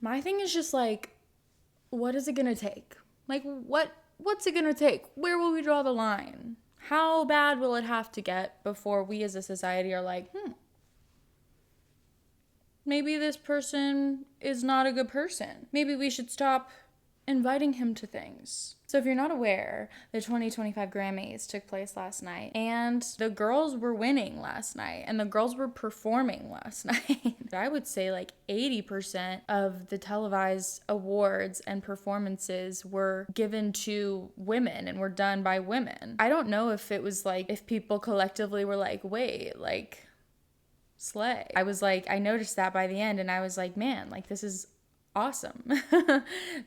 My thing is just like, what is it gonna take? Like, what's it gonna take? Where will we draw the line? How bad will it have to get before we as a society are like, maybe this person is not a good person. Maybe we should stop inviting him to things. So if you're not aware, the 2025 Grammys took place last night, and the girls were winning last night, and the girls were performing last night. I would say like 80% of the televised awards and performances were given to women and were done by women. I don't know if it was like, if people collectively were like, wait, like, slay. I was like, I noticed that by the end, and I was like, man, like, this is awesome.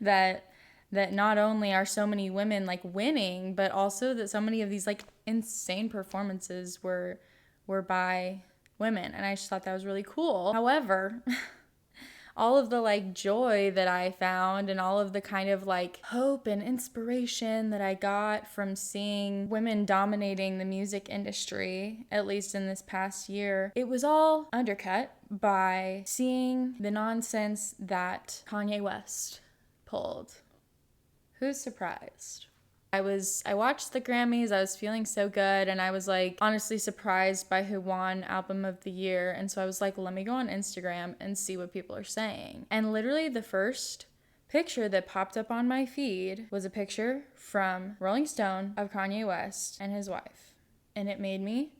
that not only are so many women like winning, but also that so many of these like insane performances were by women, and I just thought that was really cool. However, all of the like joy that I found and all of the kind of like hope and inspiration that I got from seeing women dominating the music industry, at least in this past year, it was all undercut by seeing the nonsense that Kanye West pulled. Who's surprised? I watched the Grammys, I was feeling so good, and I was like honestly surprised by who won Album of the Year, and so I was like, let me go on Instagram and see what people are saying. And literally the first picture that popped up on my feed was a picture from Rolling Stone of Kanye West and his wife. And it made me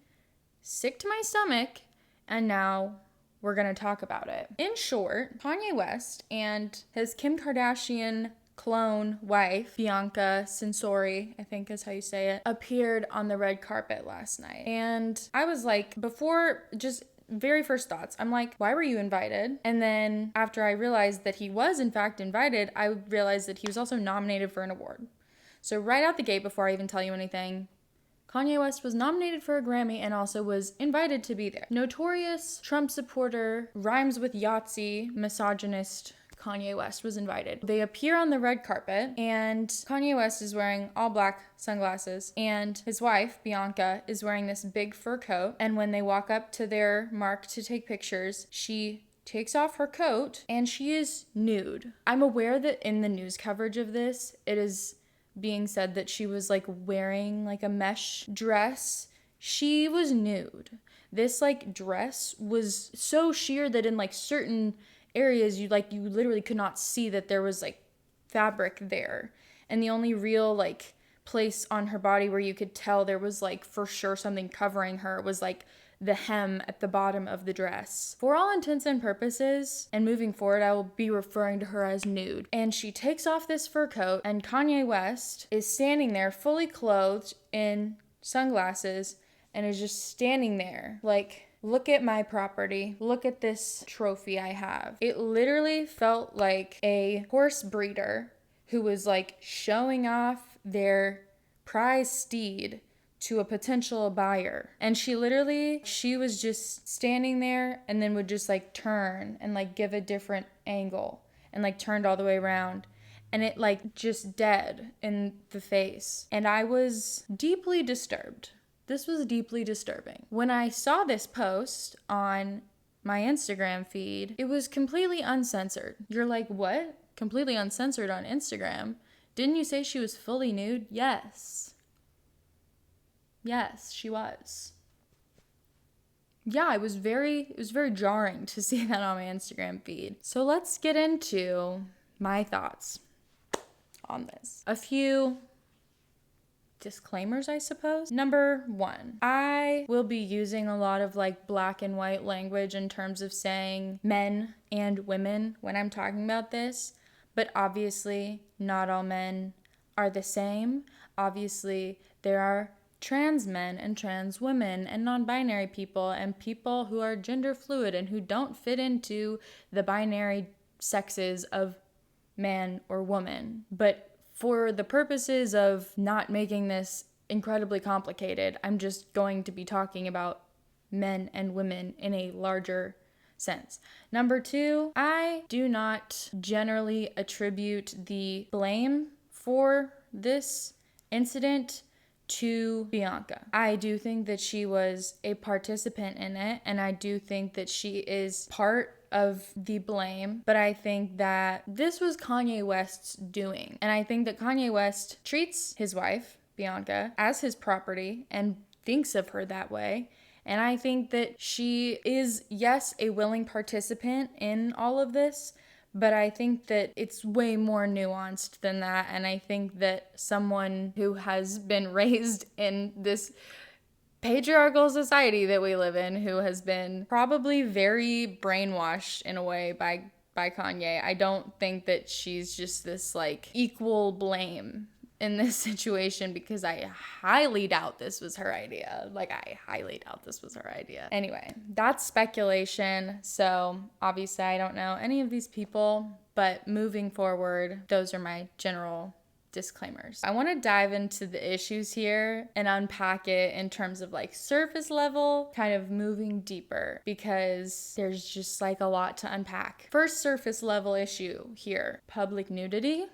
sick to my stomach, and now we're gonna talk about it. In short, Kanye West and his Kim Kardashian clone wife, Bianca Censori, I think is how you say it, appeared on the red carpet last night. And I was like, before, just very first thoughts, I'm like, why were you invited? And then after I realized that he was in fact invited, I realized that he was also nominated for an award. So right out the gate, before I even tell you anything, Kanye West was nominated for a Grammy and also was invited to be there. Notorious Trump supporter, rhymes with Yahtzee, misogynist Kanye West was invited. They appear on the red carpet, and Kanye West is wearing all black sunglasses, and his wife, Bianca, is wearing this big fur coat. And when they walk up to their mark to take pictures, she takes off her coat and she is nude. I'm aware that in the news coverage of this, it is being said that she was like wearing like a mesh dress. She was nude. This like dress was so sheer that in like certain areas you literally could not see that there was like fabric there, and the only real like place on her body where you could tell there was like for sure something covering her was like the hem at the bottom of the dress. For all intents and purposes, and moving forward, I will be referring to her as nude. And she takes off this fur coat, and Kanye West is standing there fully clothed in sunglasses and is just standing there like, look at my property. Look at this trophy I have. It literally felt like a horse breeder who was like showing off their prize steed to a potential buyer. And she was just standing there and then would just like turn and like give a different angle and like turned all the way around. And it like just dead in the face. And I was deeply disturbed. This was deeply disturbing. When I saw this post on my Instagram feed, it was completely uncensored. You're like, what? Completely uncensored on Instagram? Didn't you say she was fully nude? Yes. Yes, she was. Yeah, it was very jarring to see that on my Instagram feed. So let's get into my thoughts on this. A few disclaimers, I suppose. Number 1, I will be using a lot of like black and white language in terms of saying men and women when I'm talking about this, but obviously not all men are the same. Obviously there are trans men and trans women and non-binary people and people who are gender fluid and who don't fit into the binary sexes of man or woman. But for the purposes of not making this incredibly complicated, I'm just going to be talking about men and women in a larger sense. Number 2, I do not generally attribute the blame for this incident to Bianca. I do think that she was a participant in it, and I do think that she is part of the blame, but I think that this was Kanye West's doing. And I think that Kanye West treats his wife, Bianca, as his property and thinks of her that way. And I think that she is, yes, a willing participant in all of this, but I think that it's way more nuanced than that. And I think that someone who has been raised in this patriarchal society that we live in, who has been probably very brainwashed in a way by Kanye, I don't think that she's just this like equal blame in this situation, because I highly doubt this was her idea. Like, I highly doubt this was her idea. Anyway, that's speculation. So obviously I don't know any of these people, but moving forward, those are my general disclaimers. I want to dive into the issues here and unpack it in terms of like surface level, kind of moving deeper, because there's just like a lot to unpack. First surface level issue here, public nudity.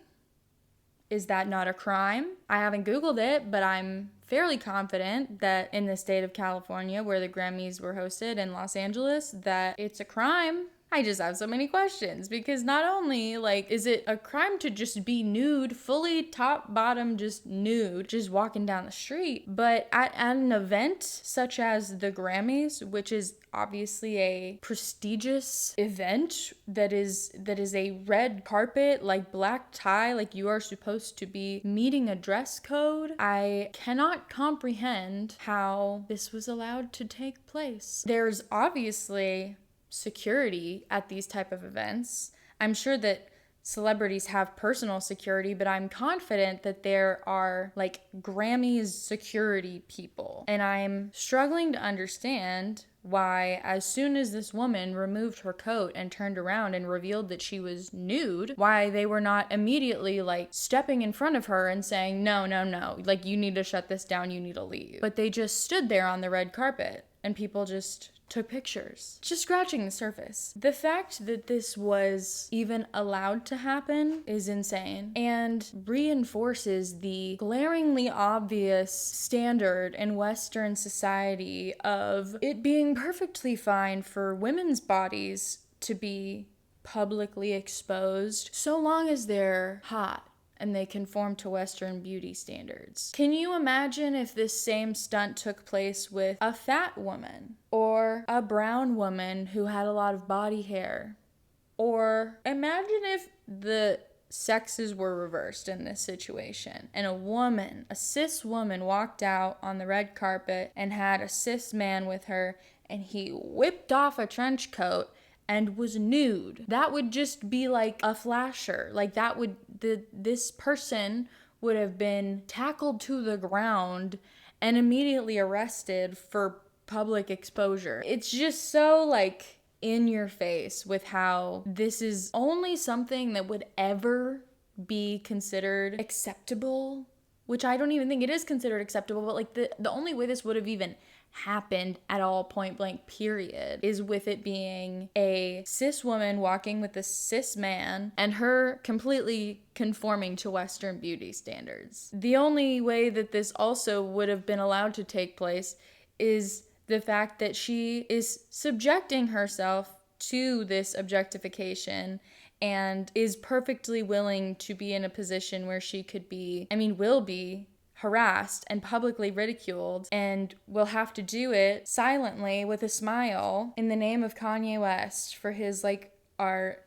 Is that not a crime? I haven't Googled it, but I'm fairly confident that in the state of California, where the Grammys were hosted in Los Angeles, that it's a crime. I just have so many questions, because not only like is it a crime to just be nude, fully top bottom just nude, just walking down the street, but at an event such as the Grammys, which is obviously a prestigious event that is a red carpet, like black tie, like you are supposed to be meeting a dress code, I cannot comprehend how this was allowed to take place. There's obviously security at these type of events. I'm sure that celebrities have personal security, but I'm confident that there are like Grammys security people. And I'm struggling to understand why, as soon as this woman removed her coat and turned around and revealed that she was nude, why they were not immediately like stepping in front of her and saying, no, like you need to shut this down, you need to leave. But they just stood there on the red carpet and people just took pictures. Just scratching the surface. The fact that this was even allowed to happen is insane and reinforces the glaringly obvious standard in Western society of it being perfectly fine for women's bodies to be publicly exposed so long as they're hot and they conform to Western beauty standards. Can you imagine if this same stunt took place with a fat woman or a brown woman who had a lot of body hair? Or imagine if the sexes were reversed in this situation and a cis woman walked out on the red carpet and had a cis man with her and he whipped off a trench coat and was nude. That would just be like a flasher. Like this person would have been tackled to the ground and immediately arrested for public exposure. It's just so like in your face with how this is only something that would ever be considered acceptable, which I don't even think it is considered acceptable, but like the only way this would have even happened at all, point blank period, is with it being a cis woman walking with a cis man and her completely conforming to Western beauty standards. The only way that this also would have been allowed to take place is the fact that she is subjecting herself to this objectification and is perfectly willing to be in a position where she could be, will be harassed and publicly ridiculed, and will have to do it silently with a smile in the name of Kanye West for his like art.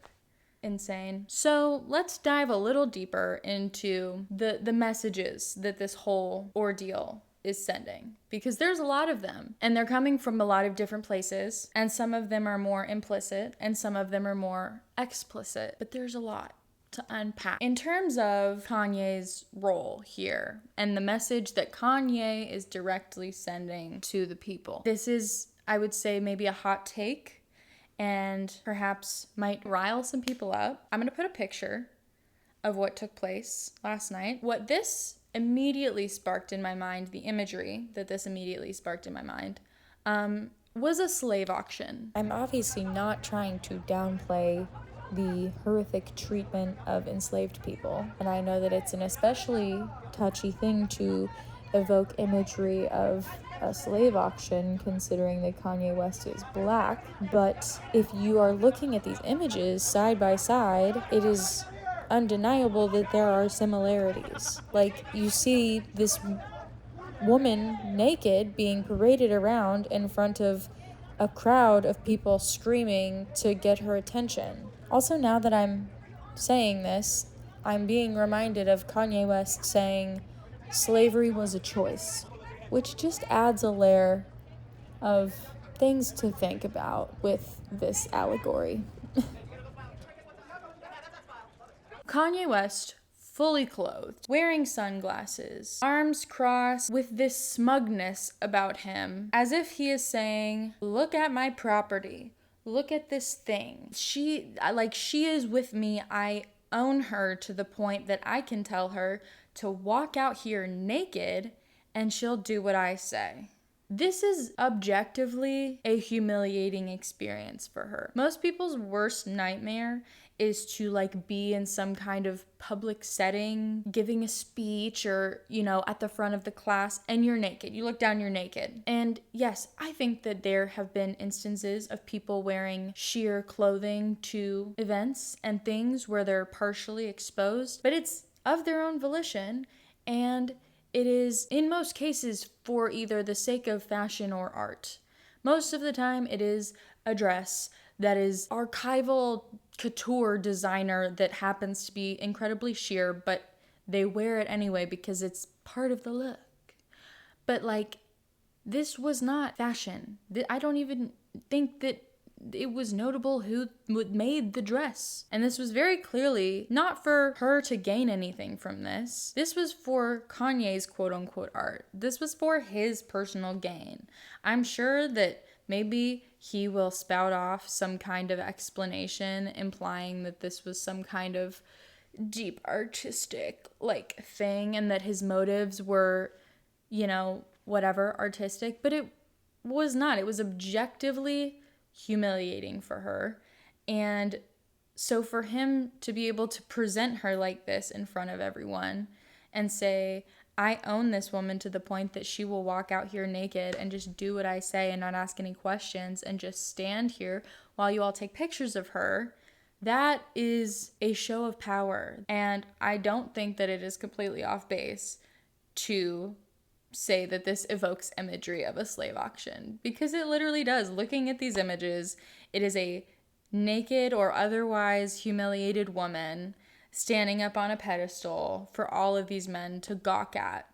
Insane. So let's dive a little deeper into the messages that this whole ordeal is sending, because there's a lot of them and they're coming from a lot of different places, and some of them are more implicit and some of them are more explicit, but there's a lot to unpack. In terms of Kanye's role here and the message that Kanye is directly sending to the people, this is, I would say, maybe a hot take and perhaps might rile some people up. I'm going to put a picture of what took place last night. What this immediately sparked in my mind, the imagery that this immediately sparked in my mind, was a slave auction. I'm obviously not trying to downplay the horrific treatment of enslaved people, and I know that it's an especially touchy thing to evoke imagery of a slave auction, considering that Kanye West is black. But if you are looking at these images side by side, it is undeniable that there are similarities. Like, you see this woman naked being paraded around in front of a crowd of people screaming to get her attention. Also, now that I'm saying this, I'm being reminded of Kanye West saying slavery was a choice, which just adds a layer of things to think about with this allegory. Kanye West, fully clothed, wearing sunglasses, arms crossed, with this smugness about him, as if he is saying, look at my property, look at this thing. She is with me, I own her, to the point that I can tell her to walk out here naked and she'll do what I say. This is objectively a humiliating experience for her. Most people's worst nightmare is to be in some kind of public setting, giving a speech, or, at the front of the class, and you're naked. You look down, you're naked. And yes, I think that there have been instances of people wearing sheer clothing to events and things where they're partially exposed, but it's of their own volition, and it is, in most cases, for either the sake of fashion or art. Most of the time, it is a dress that is archival couture designer that happens to be incredibly sheer, but they wear it anyway because it's part of the look. But this was not fashion. I don't even think that it was notable who made the dress. And this was very clearly not for her to gain anything from this. This was for Kanye's quote-unquote art. This was for his personal gain. I'm sure that maybe he will spout off some kind of explanation implying that this was some kind of deep artistic thing, and that his motives were, whatever, artistic. But it was not. It was objectively humiliating for her. And so for him to be able to present her like this in front of everyone and say, I own this woman to the point that she will walk out here naked and just do what I say and not ask any questions and just stand here while you all take pictures of her, that is a show of power. And I don't think that it is completely off base to say that this evokes imagery of a slave auction, because it literally does. Looking at these images, it is a naked or otherwise humiliated woman standing up on a pedestal for all of these men to gawk at.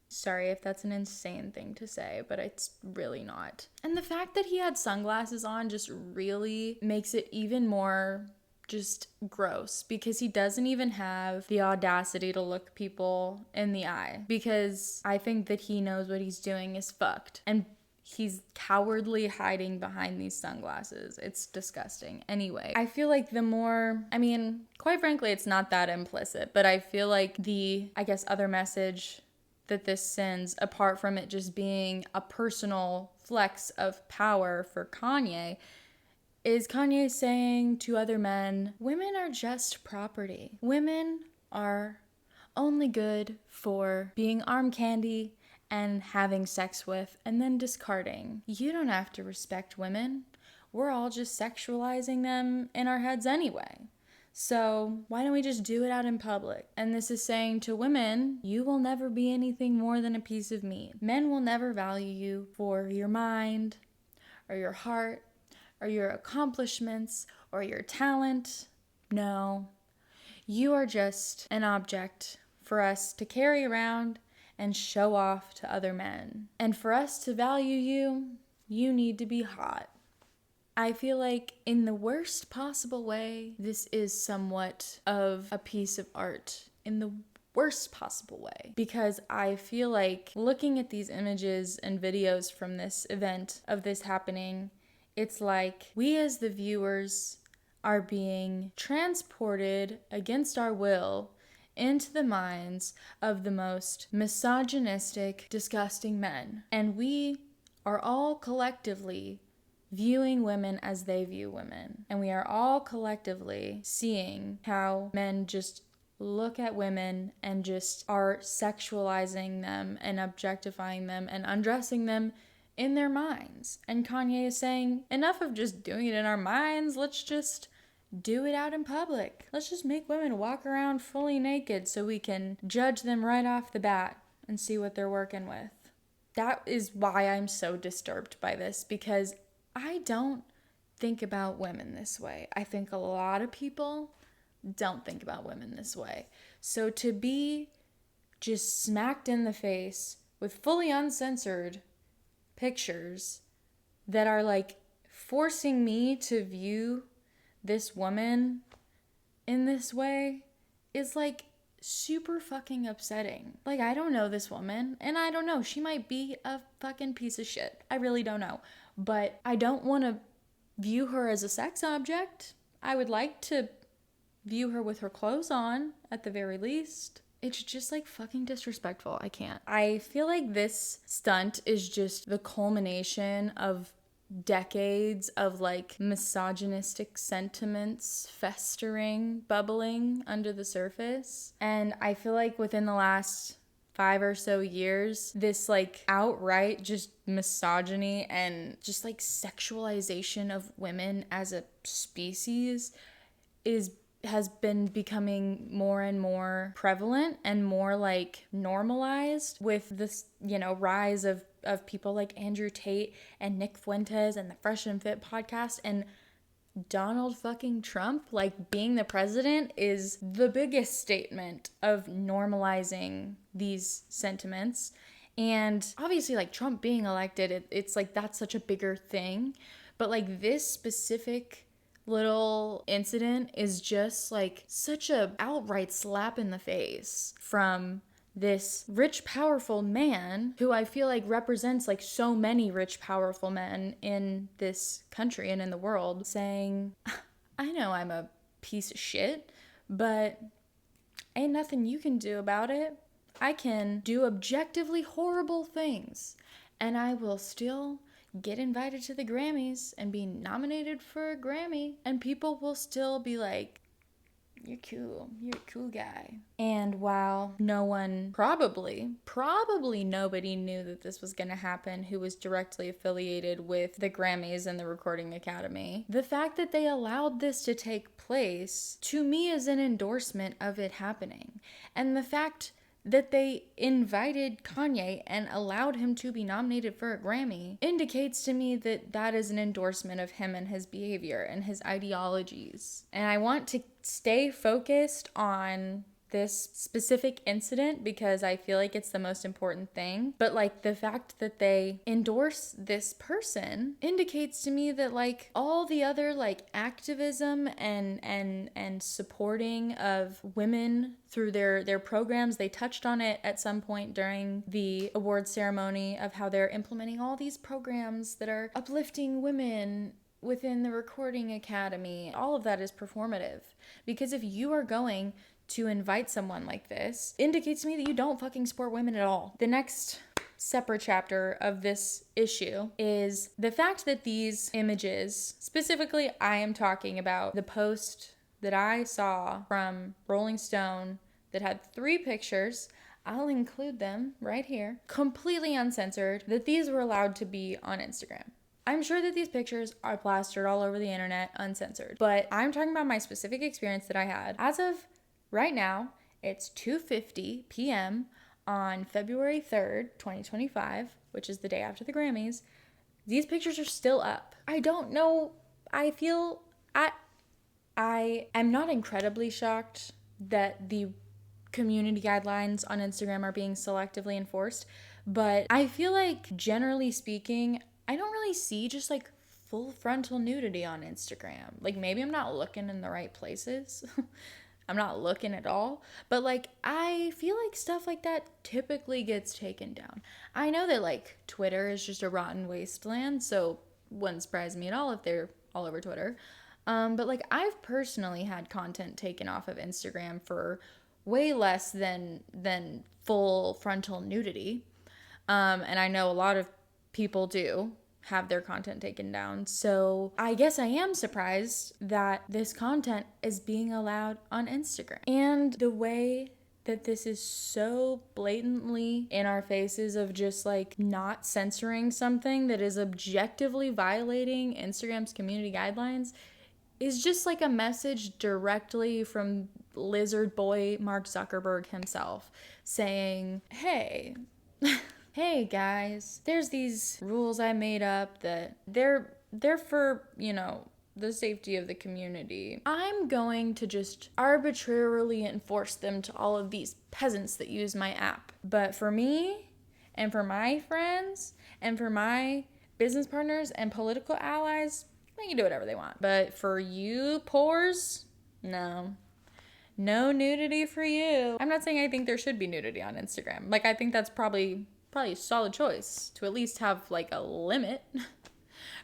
Sorry if that's an insane thing to say, but it's really not. And the fact that he had sunglasses on just really makes it even more just gross, because he doesn't even have the audacity to look people in the eye, because I think that he knows what he's doing is fucked, and he's cowardly hiding behind these sunglasses. It's disgusting. Anyway, I feel like quite frankly, it's not that implicit, but I feel like the other message that this sends, apart from it just being a personal flex of power for Kanye, is Kanye saying to other men, women are just property. Women are only good for being arm candy and having sex with and then discarding. You don't have to respect women. We're all just sexualizing them in our heads anyway. So why don't we just do it out in public? And this is saying to women, you will never be anything more than a piece of meat. Men will never value you for your mind or your heart or your accomplishments or your talent. No, you are just an object for us to carry around and show off to other men. And for us to value you, you need to be hot. I feel like in the worst possible way, this is somewhat of a piece of art. In the worst possible way. Because I feel like looking at these images and videos from this event, of this happening, it's like we as the viewers are being transported against our will into the minds of the most misogynistic, disgusting men. And we are all collectively viewing women as they view women. And we are all collectively seeing how men just look at women and just are sexualizing them and objectifying them and undressing them in their minds. And Kanye is saying, enough of just doing it in our minds, let's just do it out in public. Let's just make women walk around fully naked so we can judge them right off the bat and see what they're working with. That is why I'm so disturbed by this, because I don't think about women this way. I think a lot of people don't think about women this way. So to be just smacked in the face with fully uncensored pictures that are like forcing me to view this woman in this way is like super fucking upsetting. Like, I don't know this woman, and I don't know, she might be a fucking piece of shit. I really don't know. But I don't want to view her as a sex object. I would like to view her with her clothes on, at the very least. It's just like fucking disrespectful. I can't. I feel like this stunt is just the culmination of decades of like misogynistic sentiments festering, bubbling under the surface. And I feel like within the last 5 or so years, this like outright just misogyny and just like sexualization of women as a species has been becoming more and more prevalent and more like normalized with this, rise of people like Andrew Tate and Nick Fuentes and the Fresh and Fit podcast, and Donald fucking Trump, like, being the president is the biggest statement of normalizing these sentiments. And obviously, like, Trump being elected, it's like that's such a bigger thing. But like this specific little incident is just like such a outright slap in the face from this rich, powerful man who I feel like represents like so many rich, powerful men in this country and in the world, saying, I know I'm a piece of shit, but ain't nothing you can do about it. I can do objectively horrible things, and I will still get invited to the Grammys and be nominated for a Grammy, and people will still be like, you're cool, you're a cool guy. And while no one, probably nobody knew that this was going to happen who was directly affiliated with the Grammys and the Recording Academy, the fact that they allowed this to take place, to me, is an endorsement of it happening. And the fact that they invited Kanye and allowed him to be nominated for a Grammy indicates to me that that is an endorsement of him and his behavior and his ideologies. And I want to stay focused on this specific incident because I feel like it's the most important thing. But like the fact that they endorse this person indicates to me that like all the other like activism and supporting of women through their programs, they touched on it at some point during the award ceremony of how they're implementing all these programs that are uplifting women within the Recording Academy. All of that is performative, because if you are going to invite someone like this, indicates to me that you don't fucking support women at all. The next separate chapter of this issue is the fact that these images, specifically I am talking about the post that I saw from Rolling Stone that had 3 pictures, I'll include them right here, completely uncensored, that these were allowed to be on Instagram. I'm sure that these pictures are plastered all over the internet uncensored, but I'm talking about my specific experience that I had. As of right now, it's 2:50 p.m. on February 3rd, 2025, which is the day after the Grammys. These pictures are still up. I don't know. I feel I am not incredibly shocked that the community guidelines on Instagram are being selectively enforced, but I feel like generally speaking, I don't really see just like full frontal nudity on Instagram. Like maybe I'm not looking in the right places. I'm not looking at all, but like I feel like stuff like that typically gets taken down. I know that like Twitter is just a rotten wasteland, so wouldn't surprise me at all if they're all over Twitter. But like I've personally had content taken off of Instagram for way less than full frontal nudity. And I know a lot of people do have their content taken down. So I guess I am surprised that this content is being allowed on Instagram. And the way that this is so blatantly in our faces of just like not censoring something that is objectively violating Instagram's community guidelines is just like a message directly from lizard boy Mark Zuckerberg himself saying, hey, hey guys, there's these rules I made up that they're for, you know, the safety of the community. I'm going to just arbitrarily enforce them to all of these peasants that use my app. But for me and for my friends and for my business partners and political allies, they can do whatever they want. But for you poors, no. No nudity for you. I'm not saying I think there should be nudity on Instagram. Like, I think that's probably a solid choice to at least have like a limit.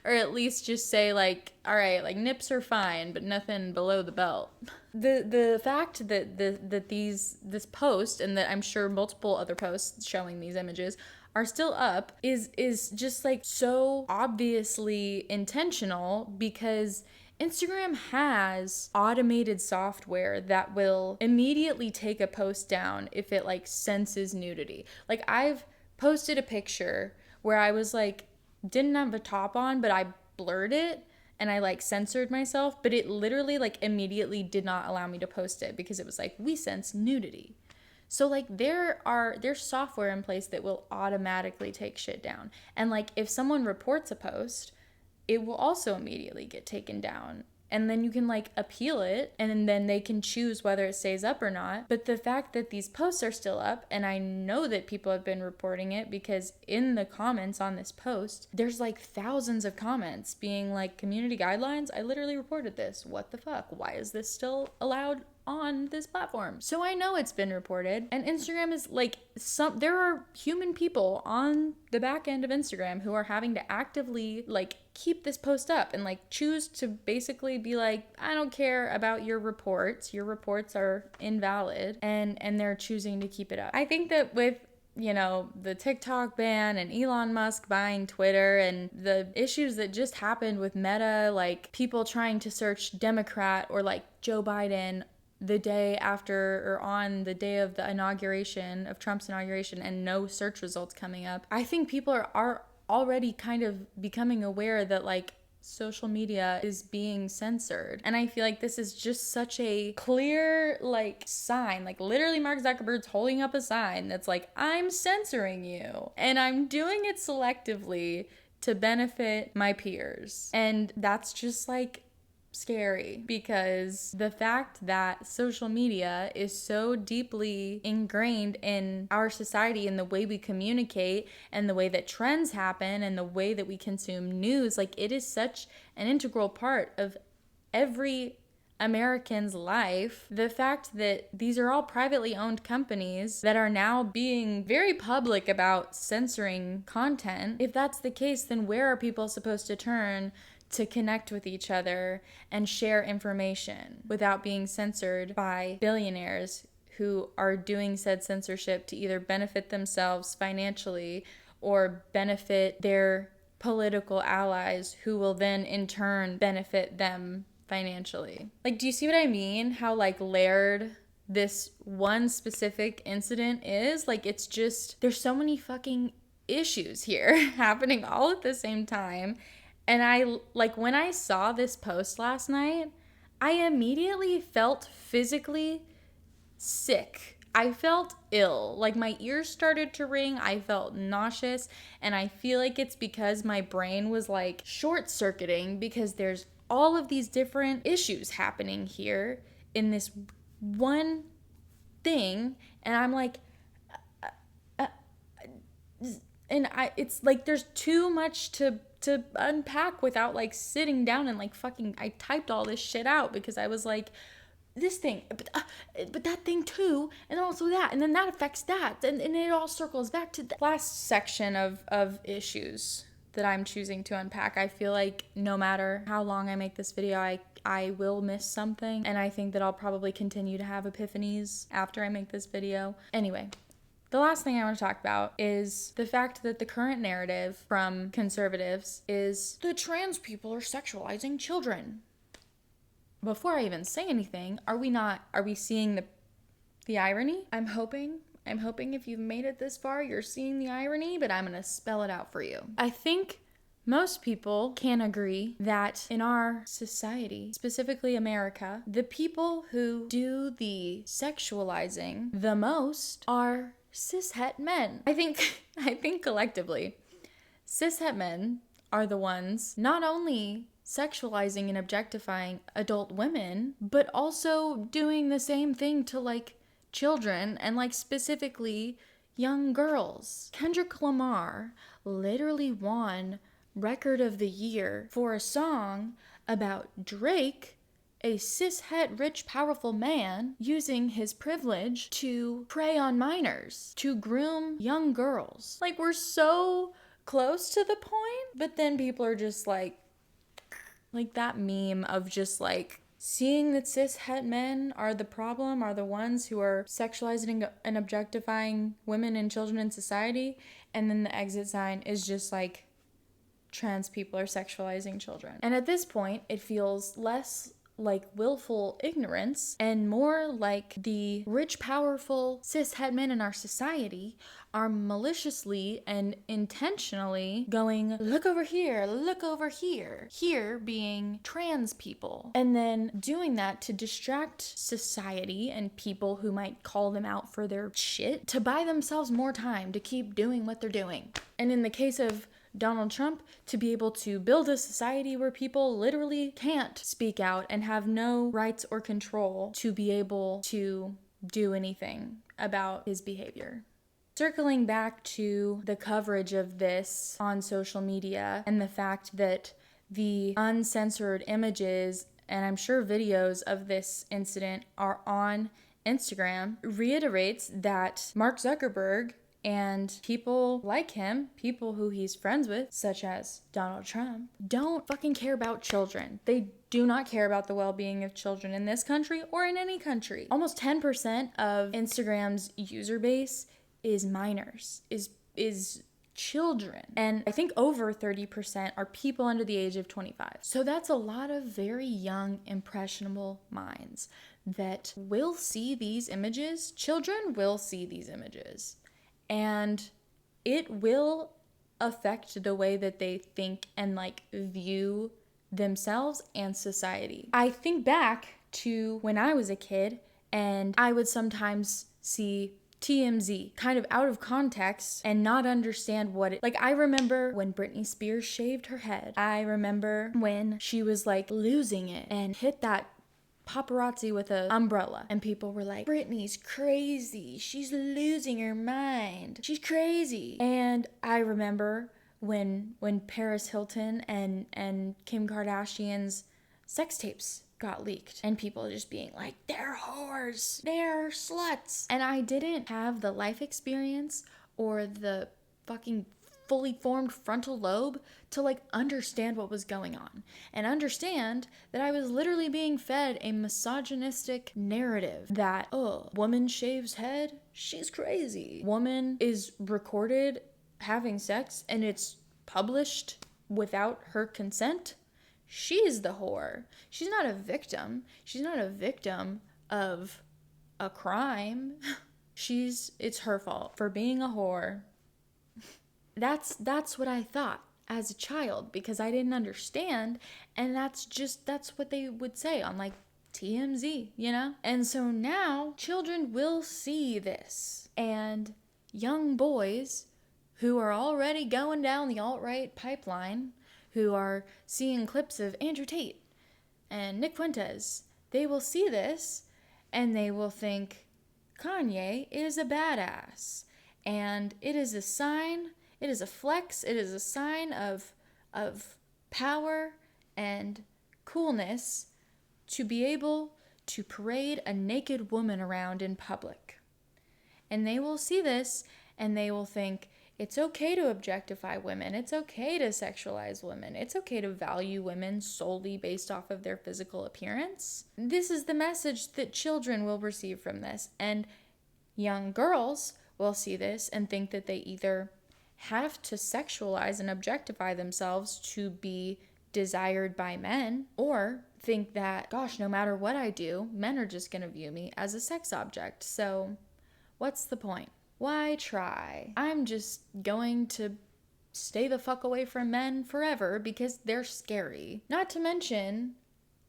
Or at least just say like, all right, like nips are fine, but nothing below the belt. The fact that this post, and that I'm sure multiple other posts showing these images are still up, is just like so obviously intentional, because Instagram has automated software that will immediately take a post down if it like senses nudity. Like, I've posted a picture where I was like, didn't have a top on, but I blurred it and I like censored myself, but it literally like immediately did not allow me to post it because it was like, we sense nudity. So like there's software in place that will automatically take shit down. And like if someone reports a post, it will also immediately get taken down. And then you can like appeal it, and then they can choose whether it stays up or not. But the fact that these posts are still up, and I know that people have been reporting it because in the comments on this post, there's like thousands of comments being like, community guidelines, I literally reported this. What the fuck? Why is this still allowed on this platform? So I know it's been reported, and Instagram is like, there are human people on the back end of Instagram who are having to actively like keep this post up and like choose to basically be like, I don't care about your reports are invalid, and they're choosing to keep it up. I think that with, you know, the TikTok ban and Elon Musk buying Twitter and the issues that just happened with Meta, like people trying to search Democrat or like Joe Biden the day after or on the day of the inauguration of Trump's inauguration and no search results coming up, I think people are already kind of becoming aware that like social media is being censored. And I feel like this is just such a clear like sign, like literally Mark Zuckerberg's holding up a sign that's like, I'm censoring you and I'm doing it selectively to benefit my peers. And that's just like scary, because the fact that social media is so deeply ingrained in our society and the way we communicate and the way that trends happen and the way that we consume news, like it is such an integral part of every American's life. The fact that these are all privately owned companies that are now being very public about censoring content, if that's the case, then where are people supposed to turn to connect with each other and share information without being censored by billionaires who are doing said censorship to either benefit themselves financially or benefit their political allies, who will then in turn benefit them financially? Like, do you see what I mean? How like layered this one specific incident is? Like, it's just, there's so many fucking issues here happening all at the same time. And I, like, when I saw this post last night, I immediately felt physically sick. I felt ill. Like, my ears started to ring. I felt nauseous. And I feel like it's because my brain was, like, short-circuiting, because there's all of these different issues happening here in this one thing. And I'm like, it's like there's too much to unpack without like sitting down and like fucking, I typed all this shit out because I was like, this thing, but that thing too, and also that, and then that affects that, and it all circles back to the last section of issues that I'm choosing to unpack. I feel like no matter how long I make this video, I will miss something, and I think that I'll probably continue to have epiphanies after I make this video. Anyway, The last thing I want to talk about is the fact that the current narrative from conservatives is the trans people are sexualizing children. Before I even say anything, are we seeing the irony? I'm hoping if you've made it this far, you're seeing the irony, but I'm going to spell it out for you. I think most people can agree that in our society, specifically America, the people who do the sexualizing the most are cishet men. I think collectively, cishet men are the ones not only sexualizing and objectifying adult women, but also doing the same thing to like children and like specifically young girls. Kendrick Lamar literally won Record of the Year for a song about Drake, a cishet, rich, powerful man, using his privilege to prey on minors, to groom young girls. Like, we're so close to the point, but then people are just like that meme of just like seeing that cishet men are the problem, are the ones who are sexualizing and objectifying women and children in society, and then the exit sign is just like trans people are sexualizing children. And at this point, it feels less like willful ignorance and more like the rich, powerful cishet men in our society are maliciously and intentionally going, look over here, here being trans people, and then doing that to distract society and people who might call them out for their shit to buy themselves more time to keep doing what they're doing. And in the case of Donald Trump, to be able to build a society where people literally can't speak out and have no rights or control to be able to do anything about his behavior. Circling back to the coverage of this on social media and the fact that the uncensored images and I'm sure videos of this incident are on Instagram reiterates that Mark Zuckerberg and people like him, people who he's friends with, such as Donald Trump, don't fucking care about children. They do not care about the well-being of children in this country or in any country. Almost 10% of Instagram's user base is minors, is children. And I think over 30% are people under the age of 25. So that's a lot of very young, impressionable minds that will see these images. Children will see these images. And it will affect the way that they think and like view themselves and society. I think back to when I was a kid and I would sometimes see TMZ kind of out of context and not understand what it, like I remember when Britney Spears shaved her head. I remember when she was like losing it and hit that paparazzi with an umbrella and people were like, Britney's crazy, she's losing her mind, she's crazy. And I remember when Paris Hilton and Kim Kardashian's sex tapes got leaked and people just being like, they're whores, they're sluts. And I didn't have the life experience or the fucking fully formed frontal lobe to like understand what was going on and understand that I was literally being fed a misogynistic narrative that, oh, woman shaves head, she's crazy. Woman is recorded having sex and it's published without her consent. She's the whore. She's not a victim. She's not a victim of a crime. It's her fault for being a whore. That's what I thought as a child because I didn't understand, and that's what they would say on like TMZ, you know? And so now children will see this, and young boys who are already going down the alt-right pipeline, who are seeing clips of Andrew Tate and Nick Fuentes, they will see this and they will think Kanye is a badass, and it is a sign. It is a flex. It is a sign of power and coolness to be able to parade a naked woman around in public. And they will see this and they will think it's okay to objectify women. It's okay to sexualize women. It's okay to value women solely based off of their physical appearance. This is the message that children will receive from this. And young girls will see this and think that they either have to sexualize and objectify themselves to be desired by men, or think that, gosh, no matter what I do, men are just going to view me as a sex object. So what's the point? Why try? I'm just going to stay the fuck away from men forever because they're scary. Not to mention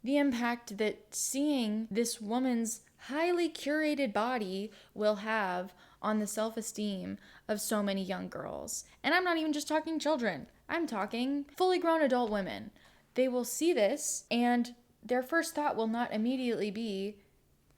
the impact that seeing this woman's highly curated body will have on the self-esteem of so many young girls. And I'm not even just talking children. I'm talking fully grown adult women. They will see this and their first thought will not immediately be,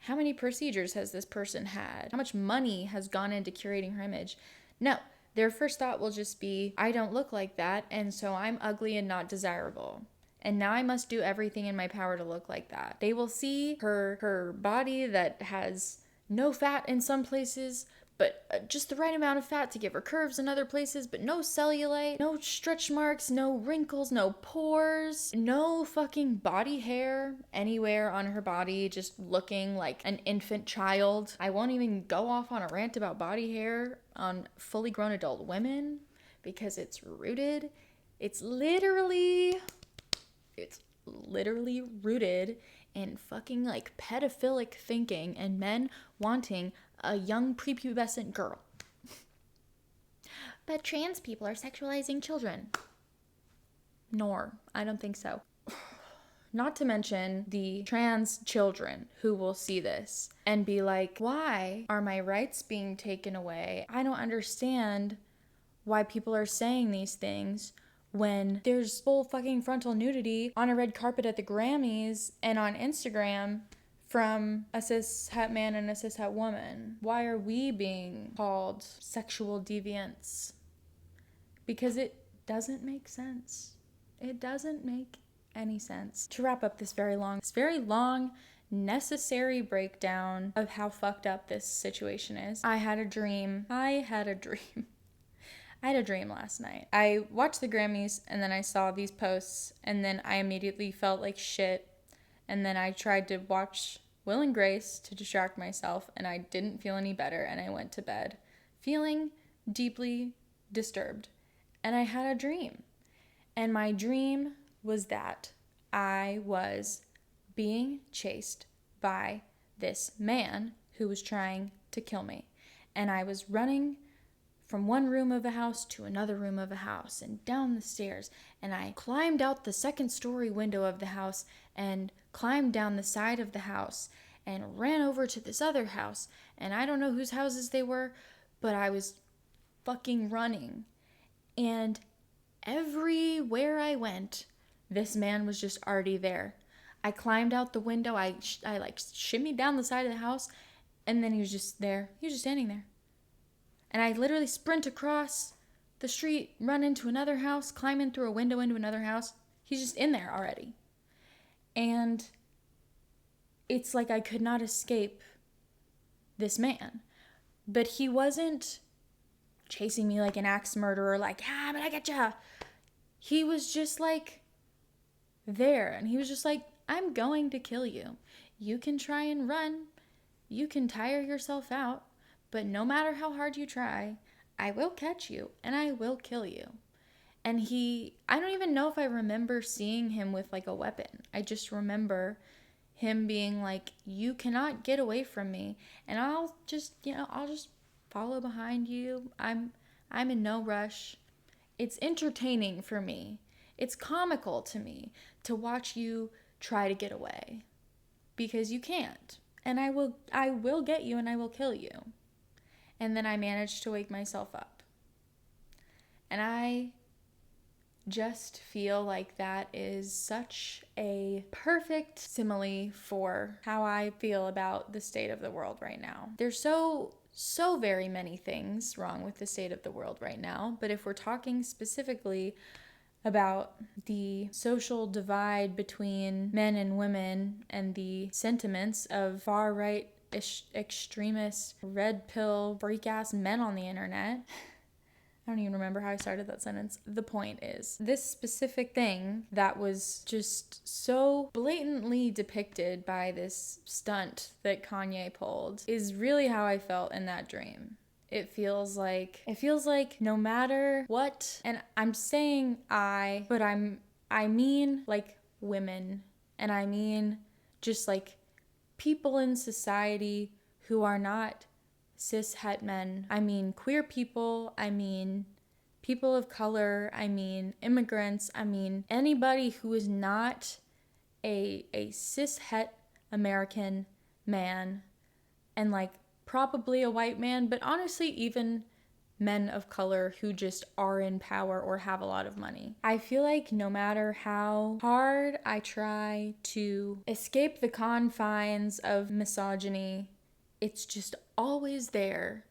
how many procedures has this person had? How much money has gone into curating her image? No, their first thought will just be, I don't look like that, and so I'm ugly and not desirable. And now I must do everything in my power to look like that. They will see her body that has no fat in some places, but just the right amount of fat to give her curves in other places, but no cellulite, no stretch marks, no wrinkles, no pores, no fucking body hair anywhere on her body, just looking like an infant child. I won't even go off on a rant about body hair on fully grown adult women because it's rooted. It's literally rooted in fucking like pedophilic thinking and men wanting a young prepubescent girl. But trans people are sexualizing children. Nor, I don't think so. Not to mention the trans children who will see this and be like, why are my rights being taken away? I don't understand why people are saying these things when there's full fucking frontal nudity on a red carpet at the Grammys and on Instagram from a cis-het man and a cis-het woman. Why are we being called sexual deviants? Because it doesn't make sense. It doesn't make any sense. To wrap up this very long, necessary breakdown of how fucked up this situation is, I had a dream last night. I watched the Grammys and then I saw these posts and then I immediately felt like shit. And then I tried to watch Will and Grace to distract myself and I didn't feel any better and I went to bed feeling deeply disturbed. And I had a dream. And my dream was that I was being chased by this man who was trying to kill me. And I was running from one room of a house to another room of a house and down the stairs. And I climbed out the second story window of the house and climbed down the side of the house and ran over to this other house. And I don't know whose houses they were, but I was fucking running. And everywhere I went, this man was just already there. I climbed out the window. I like shimmied down the side of the house. And then he was just there. He was just standing there. And I literally sprint across the street, run into another house, climb in through a window into another house. He's just in there already. And it's like I could not escape this man. But he wasn't chasing me like an axe murderer, like, but I getcha. He was just like there. And he was just like, I'm going to kill you. You can try and run. You can tire yourself out. But no matter how hard you try, I will catch you and I will kill you. And I don't even know if I remember seeing him with like a weapon. I just remember him being like, you cannot get away from me. And I'll just follow behind you. I'm in no rush. It's entertaining for me. It's comical to me to watch you try to get away because you can't. And I will get you and I will kill you. And then I managed to wake myself up. And I just feel like that is such a perfect simile for how I feel about the state of the world right now. There's so very many things wrong with the state of the world right now. But if we're talking specifically about the social divide between men and women and the sentiments of far-right extremist, red pill, freak-ass men on the internet. I don't even remember how I started that sentence. The point is, this specific thing that was just so blatantly depicted by this stunt that Kanye pulled is really how I felt in that dream. It feels like no matter what, and I'm saying but I mean like women, and I mean just like people in society who are not cis het men. I mean queer people, I mean people of color, I mean immigrants, I mean anybody who is not a cis het American man, and like probably a white man, but honestly even men of color who just are in power or have a lot of money. I feel like no matter how hard I try to escape the confines of misogyny, it's just always there,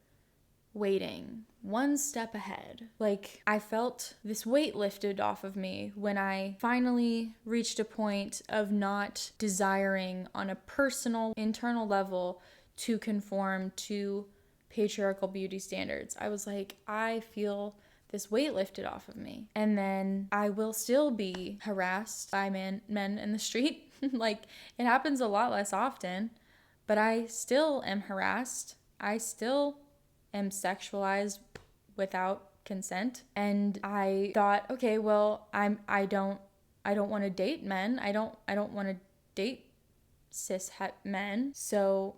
waiting, one step ahead. Like, I felt this weight lifted off of me when I finally reached a point of not desiring on a personal, internal level to conform to patriarchal beauty standards. I was like, I feel this weight lifted off of me. And then I will still be harassed by men in the street. Like, it happens a lot less often, but I still am harassed. I still am sexualized without consent. And I thought, okay, well, I don't want to date men. I don't want to date cis het men, so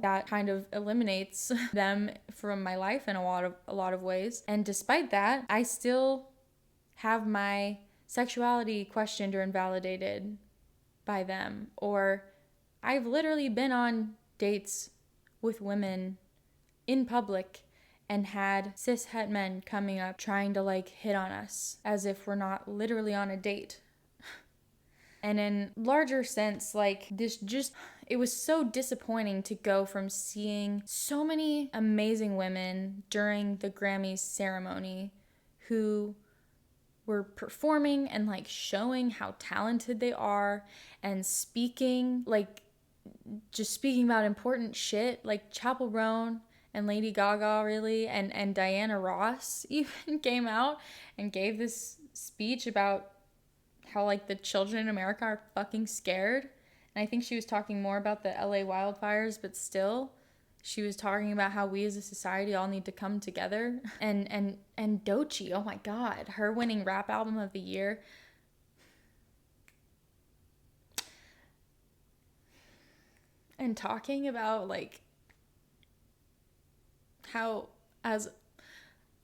that kind of eliminates them from my life in a lot of ways. And despite that, I still have my sexuality questioned or invalidated by them. Or I've literally been on dates with women in public and had cis het men coming up trying to like hit on us as if we're not literally on a date. And in larger sense, like it was so disappointing to go from seeing so many amazing women during the Grammys ceremony who were performing and like showing how talented they are and speaking about important shit, like Chappell Roan and Lady Gaga really, and Diana Ross even came out and gave this speech about how like the children in America are fucking scared. And I think she was talking more about the LA wildfires, but still she was talking about how we as a society all need to come together. And Doechii, oh my god, her winning rap album of the year. And talking about like how as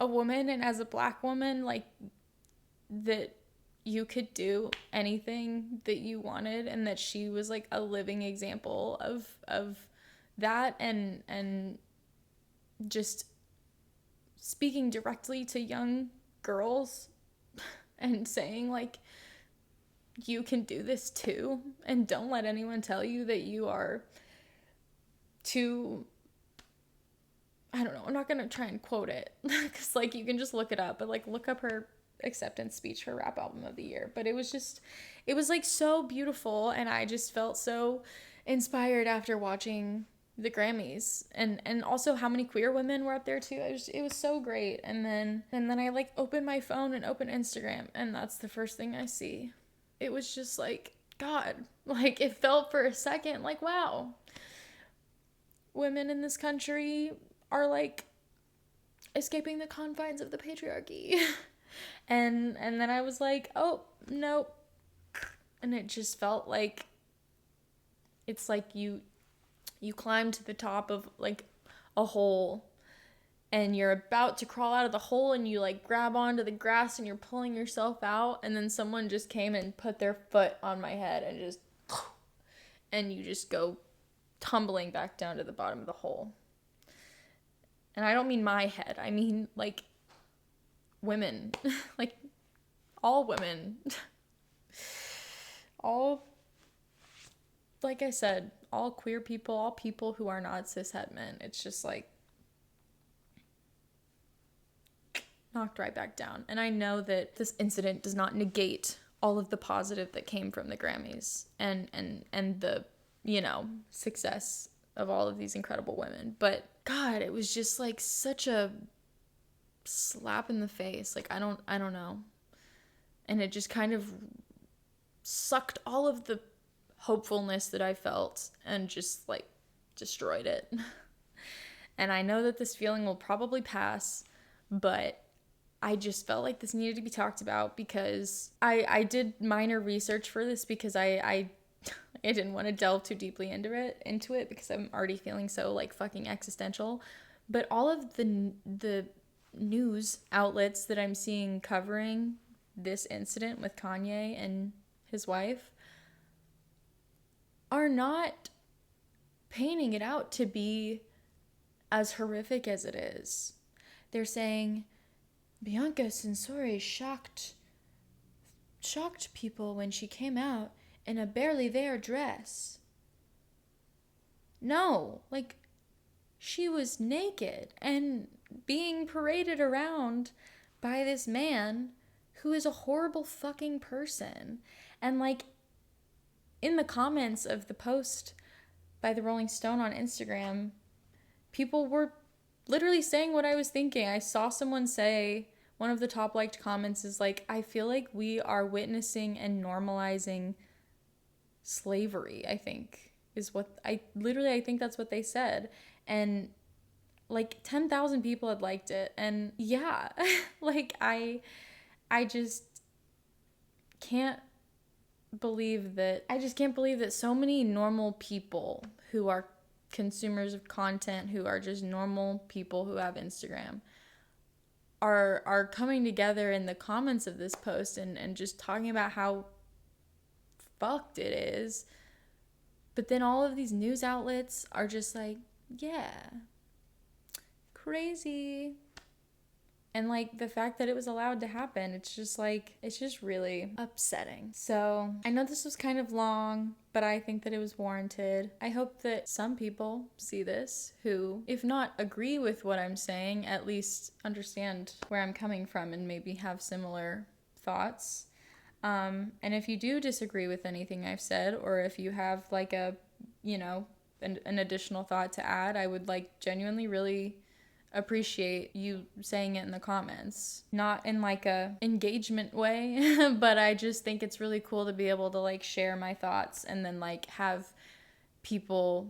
a woman and as a Black woman, like that you could do anything that you wanted, and that she was like a living example of that, and just speaking directly to young girls and saying like, you can do this too, and don't let anyone tell you that you are too, I don't know, I'm not gonna try and quote it because like you can just look it up, but like look up her acceptance speech for rap album of the year. But it was like so beautiful, and I just felt so inspired after watching the Grammys, and also how many queer women were up there too. It was so great. And then I like opened my phone and opened Instagram, and that's the first thing I see. It was just like, God, like it felt for a second like, wow, women in this country are like escaping the confines of the patriarchy. And then I was like, oh, nope. And it just felt like, it's like you climb to the top of like a hole, and you're about to crawl out of the hole, and you like grab onto the grass and you're pulling yourself out, and then someone just came and put their foot on my head and you just go tumbling back down to the bottom of the hole. And I don't mean my head, I mean like women, like all women, all, like I said, all queer people, all people who are not cis het men. It's just like knocked right back down. And I know that this incident does not negate all of the positive that came from the Grammys and the, success of all of these incredible women. But God, it was just like such a slap in the face. Like, I don't know. And it just kind of sucked all of the hopefulness that I felt and just like destroyed it. And I know that this feeling will probably pass, but I just felt like this needed to be talked about because I did minor research for this because I didn't want to delve too deeply into it because I'm already feeling so like fucking existential. But all of the news outlets that I'm seeing covering this incident with Kanye and his wife are not painting it out to be as horrific as it is. They're saying Bianca Censori shocked people when she came out in a barely there dress. No, like, she was naked and being paraded around by this man who is a horrible fucking person. And like, in the comments of the post by the Rolling Stone on Instagram, people were literally saying what I was thinking. I saw someone say, one of the top liked comments is like, I feel like we are witnessing and normalizing slavery, I think is what I think that's what they said. And like 10,000 people had liked it. And yeah, like I just can't believe that so many normal people who are consumers of content, who are just normal people who have Instagram, are coming together in the comments of this post and just talking about how fucked it is. But then all of these news outlets are just like, yeah, crazy. And like the fact that it was allowed to happen, it's just really upsetting. So I know this was kind of long, but I think that it was warranted. I hope that some people see this who, if not agree with what I'm saying, at least understand where I'm coming from and maybe have similar thoughts. And if you do disagree with anything I've said, or if you have like an additional thought to add, I would like genuinely really appreciate you saying it in the comments. Not in like a engagement way, but I just think it's really cool to be able to like share my thoughts and then like have people,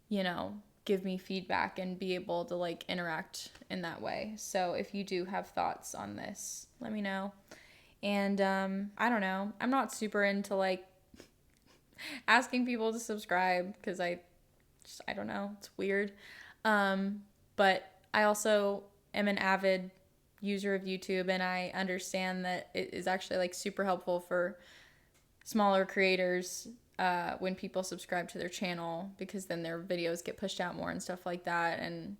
give me feedback and be able to like interact in that way. So if you do have thoughts on this, let me know. And I don't know, I'm not super into like asking people to subscribe because I don't know, it's weird. But I also am an avid user of YouTube, and I understand that it is actually like super helpful for smaller creators when people subscribe to their channel, because then their videos get pushed out more and stuff like that and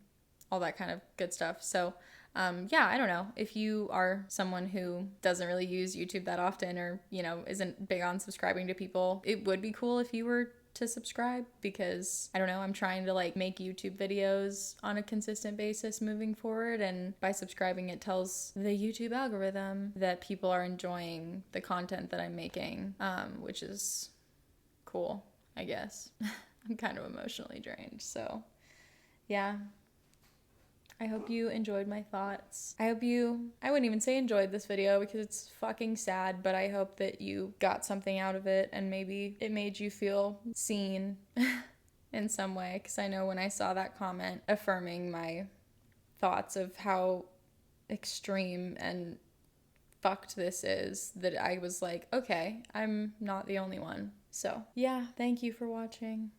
all that kind of good stuff. So yeah, I don't know. If you are someone who doesn't really use YouTube that often, or, isn't big on subscribing to people, it would be cool if you were to subscribe, because I don't know, I'm trying to like make YouTube videos on a consistent basis moving forward, and by subscribing it tells the YouTube algorithm that people are enjoying the content that I'm making, which is cool, I guess. I'm kind of emotionally drained, so yeah. I hope you enjoyed my thoughts. I wouldn't even say enjoyed this video because it's fucking sad, but I hope that you got something out of it and maybe it made you feel seen in some way, because I know when I saw that comment affirming my thoughts of how extreme and fucked this is, that I was like, okay, I'm not the only one. So yeah, thank you for watching.